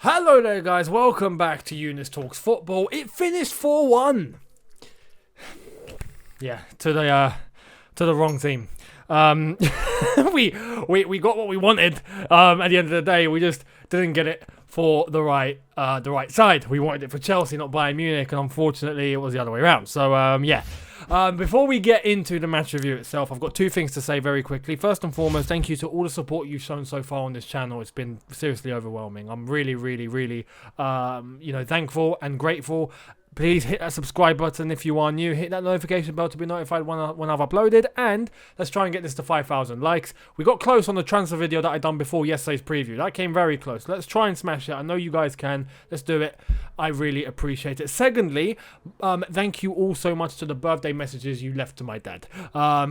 Hello there guys, welcome back to Younes Talks Football. It finished 4-1. Yeah, to the wrong team. We got what we wanted. At the end of the day, we just didn't get it for the right side. We wanted it for Chelsea, not Bayern Munich, and unfortunately it was the other way around. So yeah. Before we get into the match review itself, I've got two things to say very quickly. First and foremost, thank you to all the support you've shown so far on this channel. It's been seriously overwhelming. I'm really, thankful and grateful. Please hit that subscribe button if you are new. Hit that notification bell to be notified when I've uploaded. And let's try and get this to 5,000 likes. We got close on the transfer video that I done before yesterday's preview. That came very close. Let's try and smash it. I know you guys can. Let's do it. I really appreciate it. Secondly, thank you all so much to the birthday messages you left to my dad.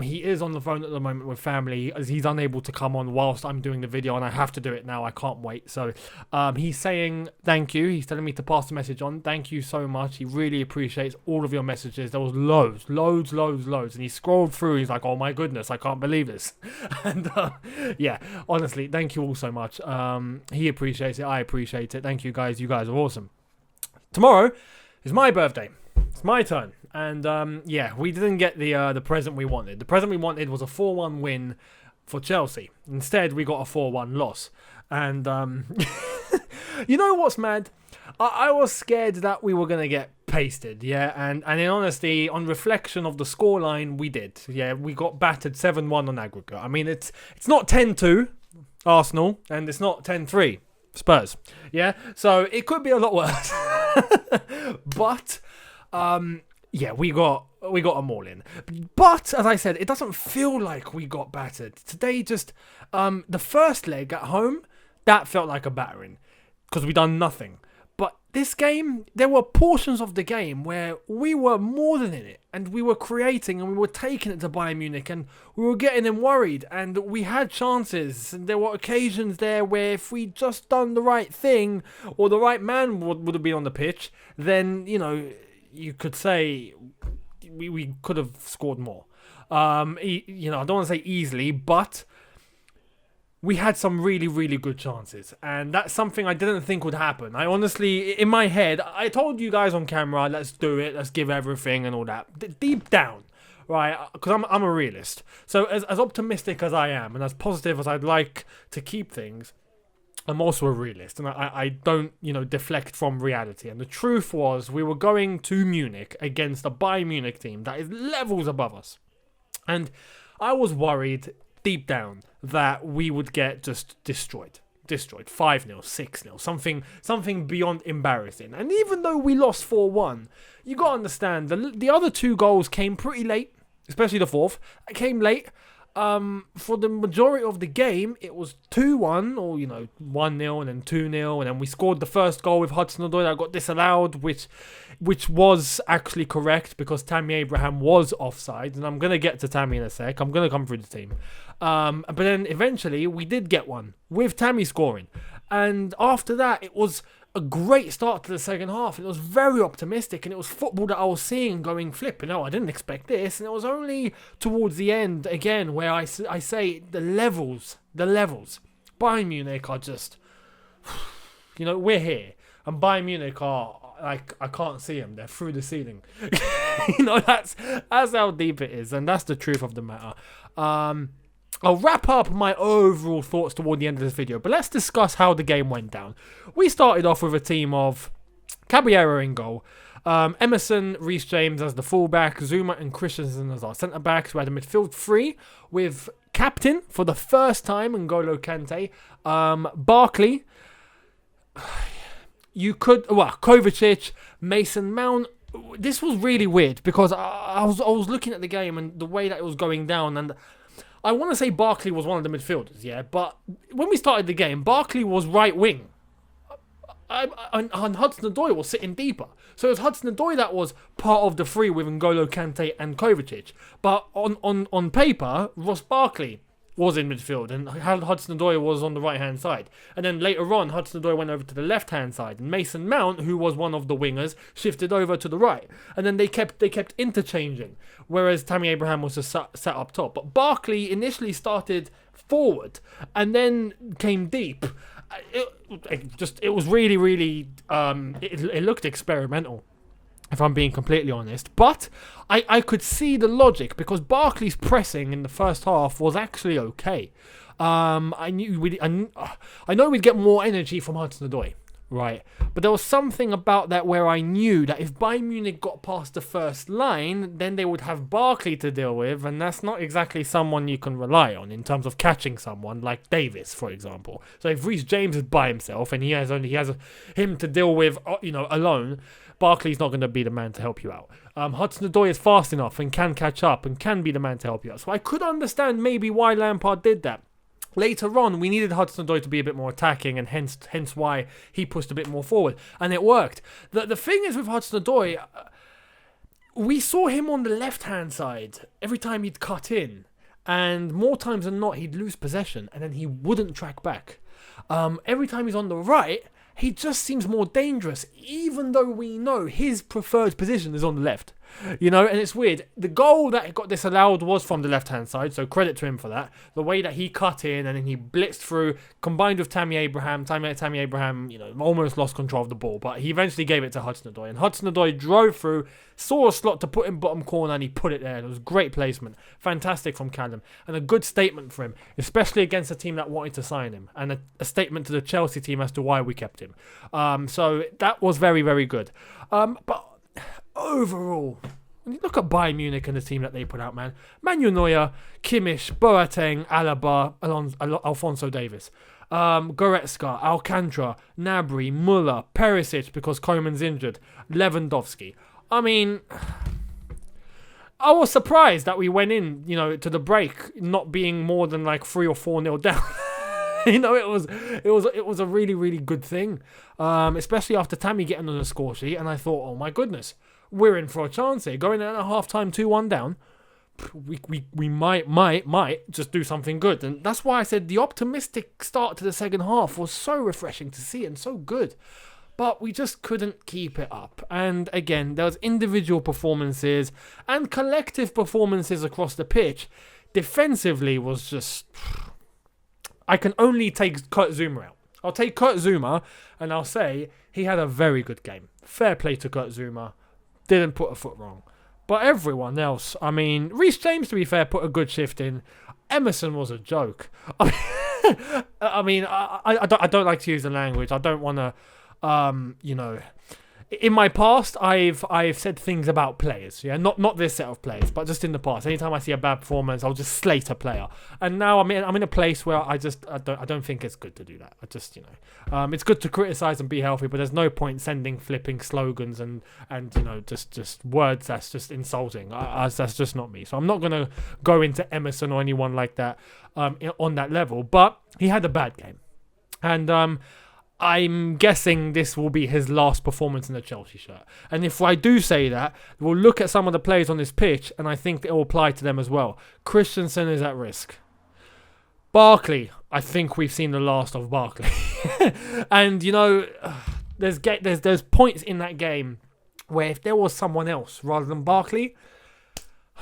He is on the phone at the moment with family as he's unable to come on whilst I'm doing the video, and I have to do it now. I can't wait. So he's saying thank you. He's telling me to pass the message on. Thank you so much. He really appreciates all of your messages. There was loads, and he scrolled through. He's like, oh my goodness, I can't believe this. And yeah, honestly, thank you all so much. He appreciates it. I appreciate it. Thank you guys. You guys are awesome. Tomorrow is my birthday. It's my turn. And yeah, we didn't get the present we wanted. The present we wanted was a 4-1 win for Chelsea. Instead, we got a 4-1 loss. And you know what's mad? I was scared that we were going to get pasted, yeah, and in honesty, on reflection of the scoreline, we did. Yeah, we got battered 7-1 on aggregate. I mean, it's not 10-2 Arsenal, and it's not 10-3 Spurs, yeah, so it could be a lot worse. But yeah, we got them all in. But as I said, it doesn't feel like we got battered today. Just the first leg at home, that felt like a battering because we done nothing. But this game, there were portions of the game where we were more than in it, and we were creating, and we were taking it to Bayern Munich, and we were getting them worried, and we had chances, and there were occasions there where if we just done the right thing, or the right man would have been on the pitch, then, you know, you could say we could have scored more. You know, I don't want to say easily, but we had some really good chances, and that's something I didn't think would happen. I honestly, in my head, I told you guys on camera, let's do it, let's give everything and all that. Deep down, right, because I'm a realist. So as optimistic as I am, and as positive as I'd like to keep things, I'm also a realist, and I don't, you know, deflect from reality. And the truth was, we were going to Munich against a Bayern Munich team that is levels above us. And I was worried deep down that we would get just destroyed 5-0, 6-0, something beyond embarrassing. And even though we lost 4-1, you got to understand the other two goals came pretty late, especially the fourth. It came late. For the majority of the game, it was 2-1, or, you know, 1-0 and then 2-0, and then we scored the first goal with Hudson-Odoi that got disallowed, which was actually correct because Tammy Abraham was offside, and I'm going to get to Tammy in a sec. I'm going to come through the team. But then eventually we did get one with Tammy scoring, and after that it was a great start to the second half. It was very optimistic, and it was football that I was seeing going flipping. No, I didn't expect this, and it was only towards the end again where I say the levels. Bayern Munich are just, you know, we're here, and Bayern Munich are like, I can't see them. They're through the ceiling. You know, that's how deep it is, and that's the truth of the matter. I'll wrap up my overall thoughts toward the end of this video, but let's discuss how the game went down. We started off with a team of Caballero in goal, Emerson, Reece James as the fullback, Zuma and Christensen as our centre-backs. We had a midfield three with captain for the first time, N'Golo Kante, Barkley, Kovacic, Mason Mount. This was really weird because I was looking at the game and the way that it was going down, and I want to say Barkley was one of the midfielders, yeah, but when we started the game, Barkley was right wing, and Hudson-Odoi was sitting deeper. So it was Hudson-Odoi that was part of the three with N'Golo Kante and Kovacic. But on paper, Ross Barkley was in midfield, and Hudson-Odoi was on the right-hand side. And then later on, Hudson-Odoi went over to the left-hand side, and Mason Mount, who was one of the wingers, shifted over to the right. And then they kept interchanging, whereas Tammy Abraham was just sat up top. But Barkley initially started forward, and then came deep. it was really, really, it looked experimental, if I'm being completely honest. But I could see the logic, because Barkley's pressing in the first half was actually okay. I know we'd get more energy from Hudson-Odoi, right? But there was something about that where I knew that if Bayern Munich got past the first line, then they would have Barkley to deal with, and that's not exactly someone you can rely on in terms of catching someone like Davis, for example. So if Reece James is by himself and he has him to deal with, alone, Barkley's not going to be the man to help you out. Hudson-Odoi is fast enough and can catch up and can be the man to help you out. So I could understand maybe why Lampard did that. Later on, we needed Hudson-Odoi to be a bit more attacking, and hence why he pushed a bit more forward, and it worked. The thing is with Hudson-Odoi, we saw him on the left-hand side every time he'd cut in, and more times than not, he'd lose possession, and then he wouldn't track back. Every time he's on the right, he just seems more dangerous, even though we know his preferred position is on the left. And it's weird. The goal that got disallowed was from the left-hand side, so credit to him for that. The way that he cut in and then he blitzed through, combined with Tammy Abraham. Tammy Abraham, almost lost control of the ball, but he eventually gave it to Hudson-Odoi. And Hudson-Odoi drove through, saw a slot to put in bottom corner, and he put it there. It was great placement. Fantastic from Callum. And a good statement for him, especially against a team that wanted to sign him. And a statement to the Chelsea team as to why we kept him. So that was very, very good. But overall, when you look at Bayern Munich and the team that they put out, man. Manuel Neuer, Kimmich, Boateng, Alaba, Alphonso Davies, Goretzka, Alcantara, Gnabry, Müller, Perisic because Koeman's injured, Lewandowski. I mean, I was surprised that we went in, to the break not being more than like 3 or 4-0 down. It was a really, really good thing, especially after Tammy getting on the score sheet, and I thought, oh my goodness, we're in for a chance here. Going in at half-time 2-1 down, we might just do something good. And that's why I said the optimistic start to the second half was so refreshing to see and so good. But we just couldn't keep it up. And again, there was individual performances and collective performances across the pitch. Defensively was just... I can only take Kurt Zouma out. I'll take Kurt Zouma and I'll say he had a very good game. Fair play to Kurt Zouma. Didn't put a foot wrong. But everyone else, I mean, Reece James, to be fair, put a good shift in. Emerson was a joke. I don't like to use the language. I don't want to, in my past, I've said things about players, not this set of players, but just in the past. Anytime I see a bad performance, I'll just slate a player. And now I'm in a place where I don't think it's good to do that. It's good to criticize and be healthy, but there's no point sending flipping slogans and just words that's just insulting. That's just not me. So I'm not gonna go into Emerson or anyone like that on that level. But he had a bad game, and I'm guessing this will be his last performance in the Chelsea shirt. And if I do say that, we'll look at some of the players on this pitch, and I think it will apply to them as well. Christensen is at risk. Barkley, I think we've seen the last of Barkley. And, there's points in that game where if there was someone else rather than Barkley,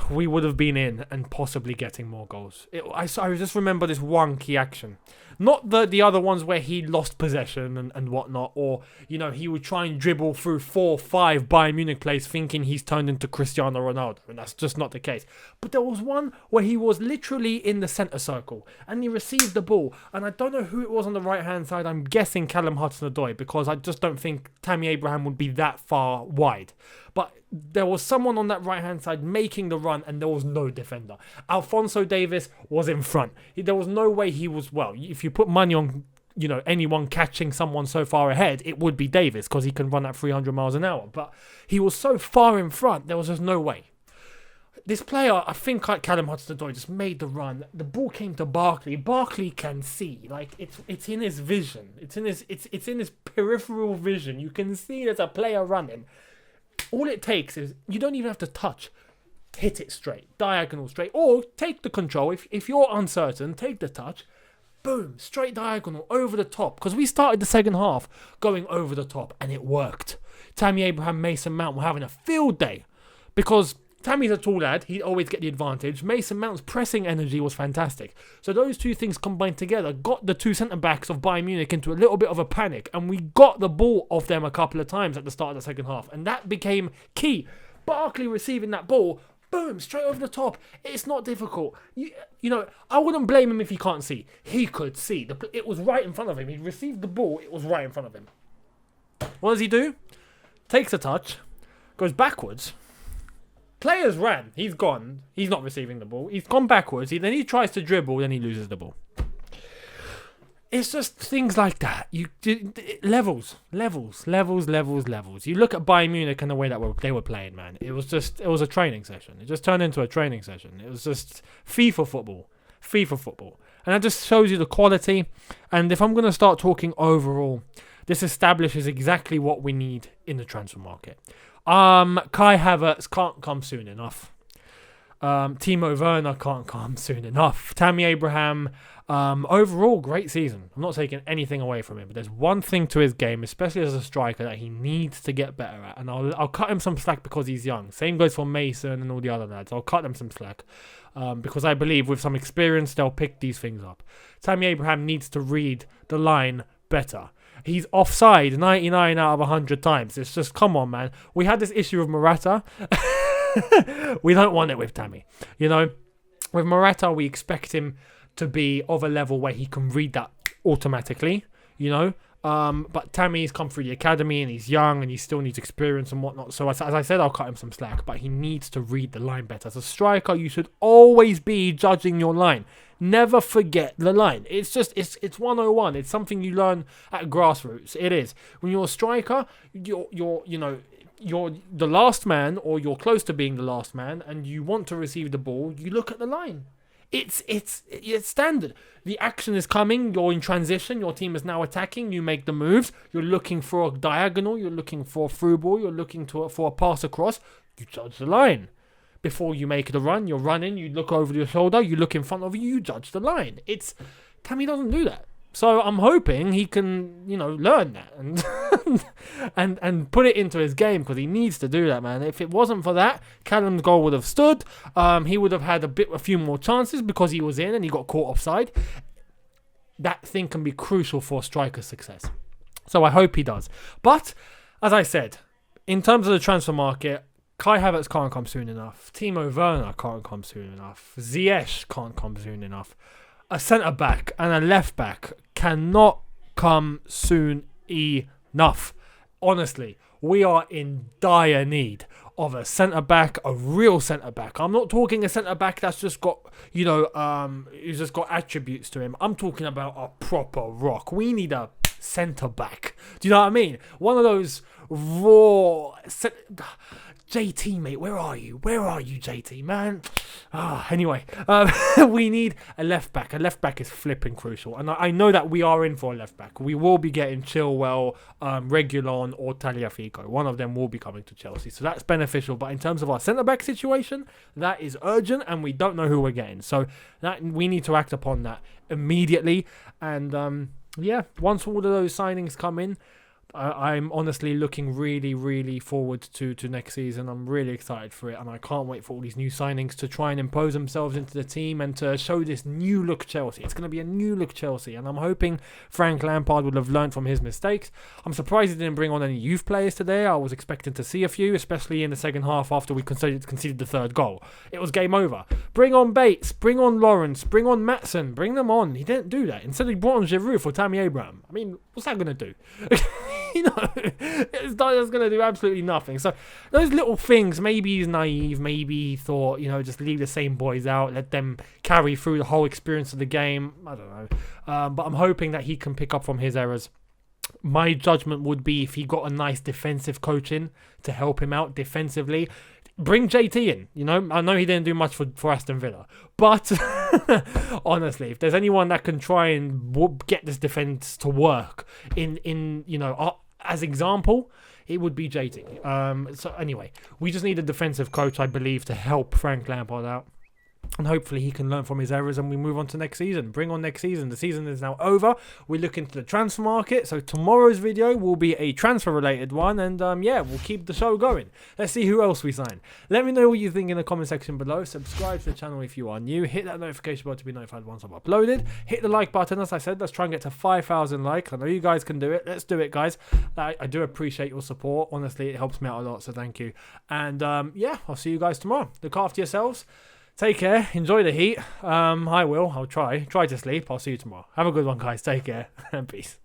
we would have been in and possibly getting more goals. I just remember this one key action. Not the other ones where he lost possession and whatnot, or, he would try and dribble through 4 or 5 Bayern Munich players thinking he's turned into Cristiano Ronaldo, and that's just not the case. But there was one where he was literally in the centre circle, and he received the ball, and I don't know who it was on the right-hand side. I'm guessing Callum Hudson-Odoi, because I just don't think Tammy Abraham would be that far wide. But there was someone on that right-hand side making the run, and there was no defender. Alphonso Davies was in front. There was no way he was... Well, if you put money on, anyone catching someone so far ahead, it would be Davies, because he can run at 300 miles an hour. But he was so far in front, there was just no way. This player, I think like Callum Hudson-Odoi, just made the run. The ball came to Barkley. Barkley can see. Like, it's in his vision. It's in his peripheral vision. You can see there's a player running. All it takes is, you don't even have to touch. Hit it straight, diagonal straight, or take the control. If you're uncertain, take the touch. Boom, straight diagonal, over the top. Because we started the second half going over the top, and it worked. Tammy Abraham, Mason Mount were having a field day. Because Tammy's a tall lad. He'd always get the advantage. Mason Mount's pressing energy was fantastic. So those two things combined together got the two centre-backs of Bayern Munich into a little bit of a panic. And we got the ball off them a couple of times at the start of the second half. And that became key. Barkley receiving that ball, boom, straight over the top. It's not difficult. You know, I wouldn't blame him if he can't see. He could see. It was right in front of him. He received the ball. It was right in front of him. What does he do? Takes a touch, goes backwards. Players ran. He's gone. He's not receiving the ball. He's gone backwards. Then he tries to dribble. Then he loses the ball. It's just things like that. Levels. You look at Bayern Munich and the way that they were playing, man. It was a training session. It just turned into a training session. It was just FIFA football. And that just shows you the quality. And if I'm going to start talking overall, this establishes exactly what we need in the transfer market. Kai Havertz can't come soon enough. Timo Werner can't come soon enough. Tammy Abraham, overall, great season. I'm not taking anything away from him, but there's one thing to his game, especially as a striker, that he needs to get better at. And I'll cut him some slack because he's young. Same goes for Mason and all the other lads. I'll cut them some slack because I believe with some experience, they'll pick these things up. Tammy Abraham needs to read the line better. He's offside 99 out of 100 times. It's just, come on, man. We had this issue with Morata. We don't want it with Tammy. You know, with Morata, we expect him to be of a level where he can read that automatically, you know. But Tammy's come through the academy and he's young and he still needs experience and whatnot. So as I said, I'll cut him some slack, but he needs to read the line better. As a striker, you should always be judging your line. Never forget the line. It's 101. It's something you learn at grassroots. It is. When you're a striker, you're the last man, or you're close to being the last man, and you want to receive the ball, you look at the line. It's standard. The action is coming. You're in transition. Your team is now attacking. You make the moves. You're looking for a diagonal. You're looking for a through ball. You're looking for a pass across. You judge the line. Before you make the run, you're running. You look over your shoulder. You look in front of you. You judge the line. Tammy doesn't do that. So I'm hoping he can, learn that and put it into his game, because he needs to do that, man. If it wasn't for that, Callum's goal would have stood. He would have had a few more chances because he was in and he got caught offside. That thing can be crucial for striker success. So I hope he does. But as I said, in terms of the transfer market, Kai Havertz can't come soon enough. Timo Werner can't come soon enough. Ziyech can't come soon enough. A centre-back and a left-back cannot come soon enough. Honestly, we are in dire need of a centre-back, a real centre-back. I'm not talking a centre-back that's just got, who's just got attributes to him. I'm talking about a proper rock. We need a centre-back. Do you know what I mean? One of those raw... JT, mate, where are you? Where are you, JT, man? Anyway, we need a left back. A left back is flipping crucial. And I know that we are in for a left back. We will be getting Chilwell, Reguilon, or Tagliafico. One of them will be coming to Chelsea. So that's beneficial. But in terms of our centre-back situation, that is urgent and we don't know who we're getting. So that we need to act upon that immediately. And once all of those signings come in, I'm honestly looking really, really forward to next season. I'm really excited for it, and I can't wait for all these new signings to try and impose themselves into the team and to show this new look Chelsea. It's going to be a new look Chelsea, and I'm hoping Frank Lampard would have learned from his mistakes. I'm surprised he didn't bring on any youth players today. I was expecting to see a few, especially in the second half after we conceded the third goal. It was game over. Bring on Bates, bring on Lawrence, bring on Maatsen, bring them on. He didn't do that. Instead, he brought on Giroud for Tammy Abraham. I mean, what's that going to do? It's going to do absolutely nothing. So those little things, maybe he's naive, maybe he thought, just leave the same boys out, let them carry through the whole experience of the game. I don't know. But I'm hoping that he can pick up from his errors. My judgment would be if he got a nice defensive coach in to help him out defensively. Bring JT in, I know he didn't do much for Aston Villa, but honestly, if there's anyone that can try and get this defense to work as example, it would be JT. So anyway, we just need a defensive coach, I believe, to help Frank Lampard out. And hopefully he can learn from his errors and we move on to next season. Bring on next season. The season is now over. We look into the transfer market. So tomorrow's video will be a transfer related one. And yeah, we'll keep the show going. Let's see who else we sign. Let me know what you think in the comment section below. Subscribe to the channel if you are new. Hit that notification bell to be notified once I've uploaded. Hit the like button. As I said, let's try and get to 5,000 likes. I know you guys can do it. Let's do it, guys. I do appreciate your support. Honestly, it helps me out a lot. So thank you. And yeah, I'll see you guys tomorrow. Look after yourselves. Take care. Enjoy the heat. I will. I'll try to sleep. I'll see you tomorrow. Have a good one, guys. Take care and peace.